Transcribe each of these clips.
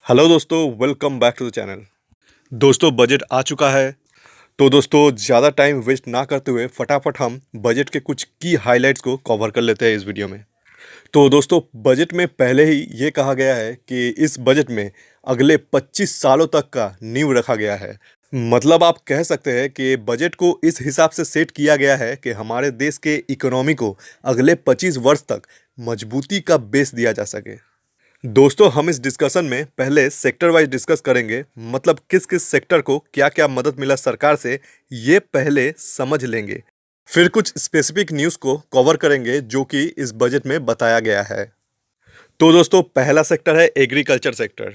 Hello दोस्तों, welcome back to the channel. दोस्तों, budget आ चुका है। तो दोस्तों, ज़्यादा टाइम वेस्ट ना करते हुए फटाफट हम बजट के कुछ की हाइलाइट्स को कवर कर लेते हैं इस वीडियो में। तो दोस्तों, बजट में पहले ही ये कहा गया है कि इस बजट में अगले 25 सालों तक का नींव रखा गया है। मतलब आप कह सकते हैं कि बजट को इस हिसाब से सेट किया गया है कि हमारे देश के इकोनॉमी को अगले 25 वर्ष तक मजबूती का बेस दिया जा सके। दोस्तों, हम इस डिस्कशन में पहले सेक्टर वाइज डिस्कस करेंगे। मतलब किस किस सेक्टर को क्या क्या मदद मिला सरकार से, ये पहले समझ लेंगे। फिर कुछ स्पेसिफिक न्यूज़ को कवर करेंगे जो कि इस बजट में बताया गया है। तो दोस्तों, पहला सेक्टर है एग्रीकल्चर सेक्टर।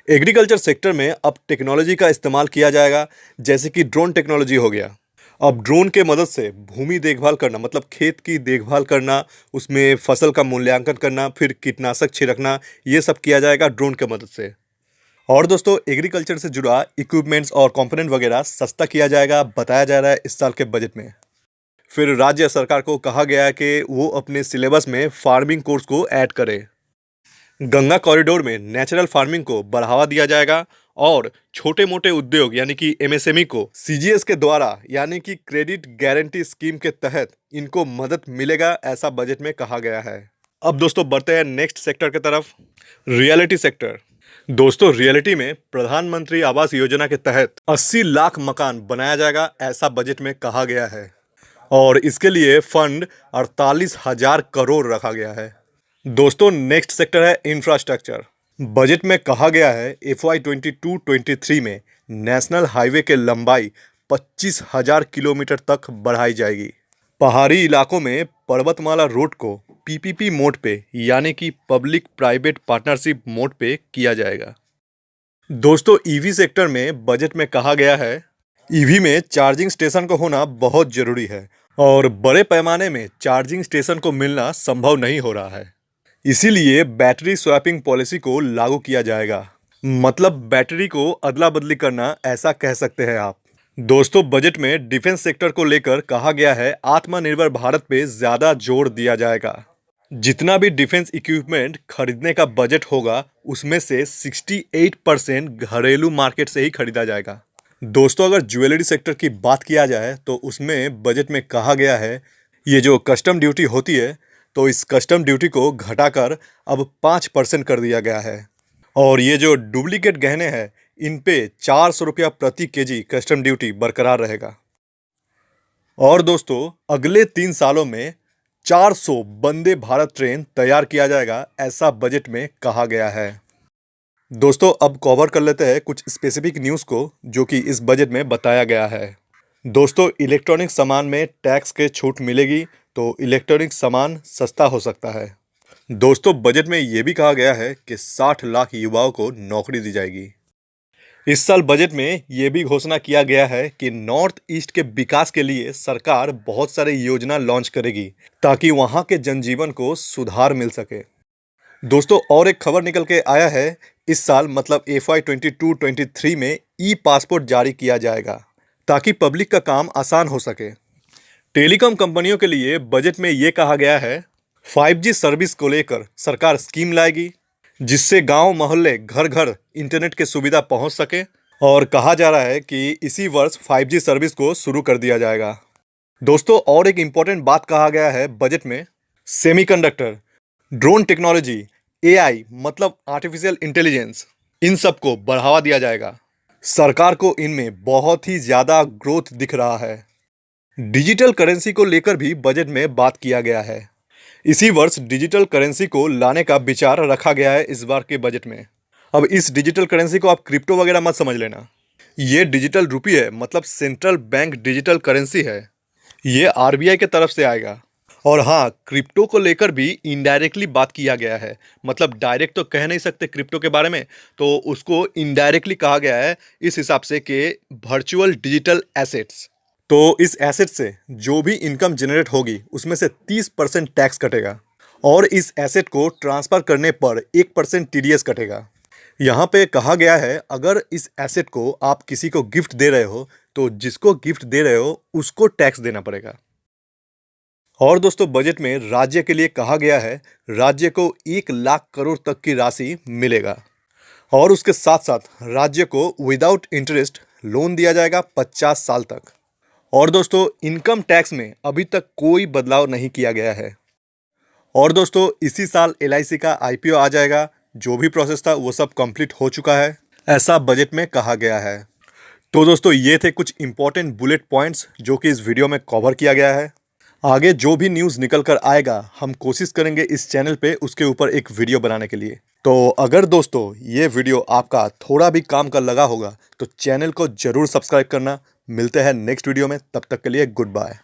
एग्रीकल्चर सेक्टर में अब टेक्नोलॉजी का इस्तेमाल किया जाएगा, जैसे कि ड्रोन टेक्नोलॉजी हो गया। अब ड्रोन के मदद से भूमि देखभाल करना, मतलब खेत की देखभाल करना, उसमें फसल का मूल्यांकन करना, फिर कीटनाशक छिड़कना, ये सब किया जाएगा ड्रोन के मदद से। और दोस्तों, एग्रीकल्चर से जुड़ा इक्विपमेंट्स और कंपोनेंट वगैरह सस्ता किया जाएगा, बताया जा रहा है इस साल के बजट में। फिर राज्य सरकार को कहा गया है कि वो अपने सिलेबस में फार्मिंग कोर्स को ऐड करे। गंगा कॉरिडोर में नेचुरल फार्मिंग को बढ़ावा दिया जाएगा और छोटे मोटे उद्योग यानी कि एमएसएमई को सीजीएस के द्वारा यानी कि क्रेडिट गारंटी स्कीम के तहत इनको मदद मिलेगा, ऐसा बजट में कहा गया है। अब दोस्तों, बढ़ते हैं नेक्स्ट सेक्टर की तरफ, रियलिटी सेक्टर। दोस्तों, रियलिटी में प्रधानमंत्री आवास योजना के तहत 80 लाख मकान बनाया जाएगा, ऐसा बजट में कहा गया है। और इसके लिए फंड 48,000 करोड़ रखा गया है। दोस्तों, नेक्स्ट सेक्टर है इंफ्रास्ट्रक्चर। बजट में कहा गया है FY 22-23 में नेशनल हाईवे के लंबाई 25,000 किलोमीटर तक बढ़ाई जाएगी। पहाड़ी इलाकों में पर्वतमाला रोड को PPP मोड पे यानी कि पब्लिक प्राइवेट पार्टनरशिप मोड पे किया जाएगा। दोस्तों, ईवी सेक्टर में बजट में कहा गया है ईवी में चार्जिंग स्टेशन को होना बहुत जरूरी है और बड़े पैमाने में चार्जिंग स्टेशन को मिलना संभव नहीं हो रहा है। इसीलिए बैटरी स्वैपिंग पॉलिसी को लागू किया जाएगा। मतलब बैटरी को अदला बदली करना, ऐसा कह सकते हैं आप। दोस्तों, बजट में डिफेंस सेक्टर को लेकर कहा गया है आत्मनिर्भर भारत पे ज्यादा जोर दिया जाएगा। जितना भी डिफेंस इक्विपमेंट खरीदने का बजट होगा उसमें से 68% घरेलू मार्केट से ही खरीदा जाएगा। दोस्तों, अगर ज्वेलरी सेक्टर की बात किया जाए तो उसमें बजट में कहा गया है ये जो कस्टम ड्यूटी होती है, तो इस कस्टम ड्यूटी को घटाकर अब 5% कर दिया गया है। और ये जो डुप्लीकेट गहने हैं इन पे 400 रुपया प्रति केजी कस्टम ड्यूटी बरकरार रहेगा। और दोस्तों, अगले 3 सालों में 400 वंदे भारत ट्रेन तैयार किया जाएगा, ऐसा बजट में कहा गया है। दोस्तों, अब कवर कर लेते हैं कुछ स्पेसिफिक न्यूज़ को जो कि इस बजट में बताया गया है। दोस्तों, इलेक्ट्रॉनिक सामान में टैक्स के छूट मिलेगी, तो इलेक्ट्रॉनिक सामान सस्ता हो सकता है। दोस्तों, बजट में ये भी कहा गया है कि 60 लाख युवाओं को नौकरी दी जाएगी। इस साल बजट में ये भी घोषणा किया गया है कि नॉर्थ ईस्ट के विकास के लिए सरकार बहुत सारे योजना लॉन्च करेगी ताकि वहाँ के जनजीवन को सुधार मिल सके। दोस्तों, और एक खबर निकल के आया है इस साल मतलब FY 22-23 में ई पासपोर्ट जारी किया जाएगा ताकि पब्लिक का काम आसान हो सके। टेलीकॉम कंपनियों के लिए बजट में ये कहा गया है 5G सर्विस को लेकर सरकार स्कीम लाएगी जिससे गांव मोहल्ले घर घर इंटरनेट की सुविधा पहुंच सके। और कहा जा रहा है कि इसी वर्ष 5G सर्विस को शुरू कर दिया जाएगा। दोस्तों, और एक इम्पॉर्टेंट बात कहा गया है बजट में सेमीकंडक्टर, ड्रोन टेक्नोलॉजी, AI मतलब आर्टिफिशियल इंटेलिजेंस, इन सब को बढ़ावा दिया जाएगा। सरकार को इनमें बहुत ही ज़्यादा ग्रोथ दिख रहा है। डिजिटल करेंसी को लेकर भी बजट में बात किया गया है। इसी वर्ष डिजिटल करेंसी को लाने का विचार रखा गया है इस बार के बजट में। अब इस डिजिटल करेंसी को आप क्रिप्टो वगैरह मत समझ लेना, ये डिजिटल रुपी है, मतलब सेंट्रल बैंक डिजिटल करेंसी है। ये RBI के तरफ से आएगा। और हाँ, क्रिप्टो को लेकर भी इनडायरेक्टली बात किया गया है। मतलब डायरेक्ट तो कह नहीं सकते क्रिप्टो के बारे में, तो उसको इनडायरेक्टली कहा गया है इस हिसाब से कि वर्चुअल डिजिटल एसेट्स। तो इस एसेट से जो भी इनकम जनरेट होगी उसमें से 30% टैक्स कटेगा और इस एसेट को ट्रांसफ़र करने पर 1% TDS कटेगा। यहाँ पे कहा गया है अगर इस एसेट को आप किसी को गिफ्ट दे रहे हो तो जिसको गिफ्ट दे रहे हो उसको टैक्स देना पड़ेगा। और दोस्तों, बजट में राज्य के लिए कहा गया है राज्य को 1 लाख करोड़ तक की राशि मिलेगा। और उसके साथ साथ राज्य को विदाउट इंटरेस्ट लोन दिया जाएगा 50 साल तक। और दोस्तों इनकम टैक्स में अभी तक कोई बदलाव नहीं किया गया है। और दोस्तों इसी साल LIC का IPO आ जाएगा। जो भी प्रोसेस था वो सब कंप्लीट हो चुका है, ऐसा बजट में कहा गया है। तो दोस्तों ये थे कुछ इंपॉर्टेंट बुलेट पॉइंट्स जो कि इस वीडियो में कवर किया गया है। आगे जो भी न्यूज़ निकल कर आएगा हम कोशिश करेंगे इस चैनल पे उसके ऊपर एक वीडियो बनाने के लिए। तो अगर दोस्तों ये वीडियो आपका थोड़ा भी काम का लगा होगा तो चैनल को ज़रूर सब्सक्राइब करना। मिलते हैं नेक्स्ट वीडियो में, तब तक के लिए गुड बाय।